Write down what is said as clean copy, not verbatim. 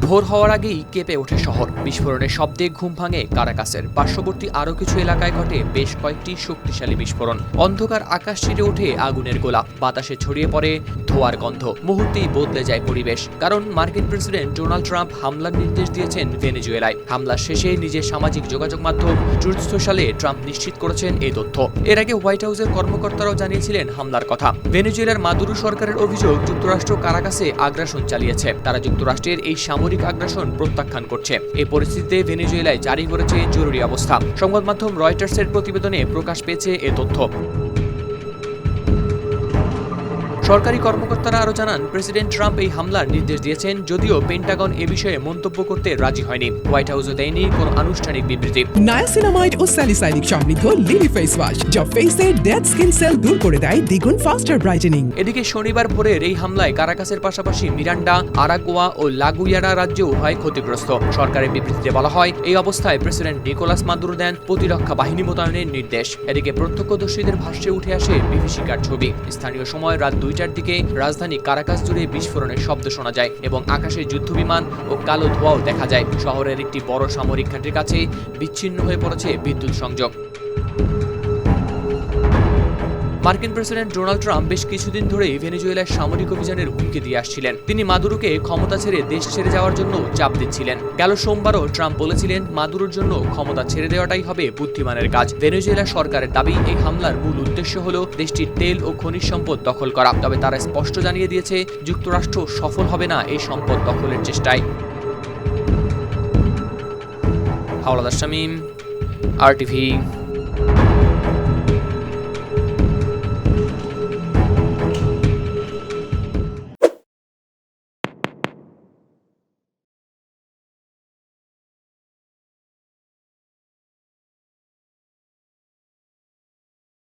ভোর হওয়ার আগেই কেঁপে ওঠে শহর। বিস্ফোরণের শব্দে ঘুম ভাঙে কারাকাসের। পার্শ্ববর্তী আরও কিছু এলাকায় ঘটে বেশ কয়েকটি শক্তিশালী বিস্ফোরণ। অন্ধকার আকাশ ছিঁড়ে ওঠে আগুনের গোলা, বাতাসে ছড়িয়ে পড়ে ধোঁয়ার গন্ধ। মুহূর্তেই বদলে যায় পরিবেশ, কারণ মার্কিন প্রেসিডেন্ট ডোনাল্ড ট্রাম্প হামলার নির্দেশ দিয়েছেন ভেনেজুয়েলায়। হামলার শেষে নিজের সামাজিক যোগাযোগ মাধ্যম ট্রুথ সোশ্যালে ট্রাম্প নিশ্চিত করেছেন এই তথ্য। এর আগে হোয়াইট হাউসের কর্মকর্তারাও জানিয়েছিলেন হামলার কথা। ভেনেজুয়েলার মাদুরো সরকারের অভিযোগ, যুক্তরাষ্ট্র কারাকাসে আগ্রাসন চালিয়েছে। তারা যুক্তরাষ্ট্রের এই সামরিক আগ্রাসন প্রত্যাখ্যান করছে। এই পরিস্থিতিতে ভেনেজুয়েলায় জারি করেছে জরুরি অবস্থা। সংবাদ মাধ্যম রয়টার্সের প্রতিবেদনে প্রকাশ পেয়েছে এ তথ্য। সরকারি কর্মকর্তারা আরও জানান, প্রেসিডেন্ট ট্রাম্প এই হামলার নির্দেশ দিয়েছেন, যদিও পেন্টাগন এ বিষয়ে মন্তব্য করতে রাজি হয়নি। হোয়াইট হাউসও দেয়নি কোনো আনুষ্ঠানিক বিবৃতি। নায়াসিনামাইড ও স্যালিসাইলিক সমৃদ্ধ লিলি ফেস ওয়াশ, যা ফেসের ডেড স্কিন সেল দূর করে দেয় দ্বিগুণ ফাস্টার ব্রাইটেনিং। এদিকে শনিবার ভোরের এই হামলায় কারাকাসের পাশাপাশি মিরান্ডা, আরাগুয়া ও লাগুয়ারা রাজ্যেও হয় ক্ষতিগ্রস্ত। সরকারের বিবৃতিতে বলা হয়, এই অবস্থায় প্রেসিডেন্ট নিকোলাস মাদুরো দেন প্রতিরক্ষা বাহিনী মোতায়েনের নির্দেশ। এদিকে প্রত্যক্ষদর্শীদের ভাষ্যে উঠে আসে বিভীষিকার ছবি। স্থানীয় সময় রাত 2টার দিকে রাজধানী কারাকাস জুড়ে বিস্ফোরণের শব্দ শোনা যায় এবং আকাশে যুদ্ধবিমান ও কালো ধোঁয়াও দেখা যায়। শহরের একটি বড় সামরিক ঘাঁটির কাছে বিচ্ছিন্ন হয়ে পড়েছে বিদ্যুৎ সংযোগ। মার্কিন প্রেসিডেন্ট ডোনাল্ড ট্রাম্প বেশ কিছুদিন ধরেই ভেনেজুয়েলার সামরিক অভিযানের হুমকি দিয়ে আসছিলেন। তিনি মাদুরোকে ক্ষমতা ছেড়ে দেশ ছেড়ে যাওয়ার জন্য চাপ দিচ্ছিলেন। গেল সোমবারও ট্রাম্প বলেছিলেন, মাদুরোর জন্য ক্ষমতা ছেড়ে দেওয়াটাই হবে বুদ্ধিমানের কাজ। ভেনেজুয়েলা সরকারের দাবি, এই হামলার মূল উদ্দেশ্য হল দেশটির তেল ও খনিজ সম্পদ দখল করা। তবে তারা স্পষ্ট জানিয়ে দিয়েছে, যুক্তরাষ্ট্র সফল হবে না এই সম্পদ দখলের চেষ্টায়। হাওলাদার শামীম, RTV।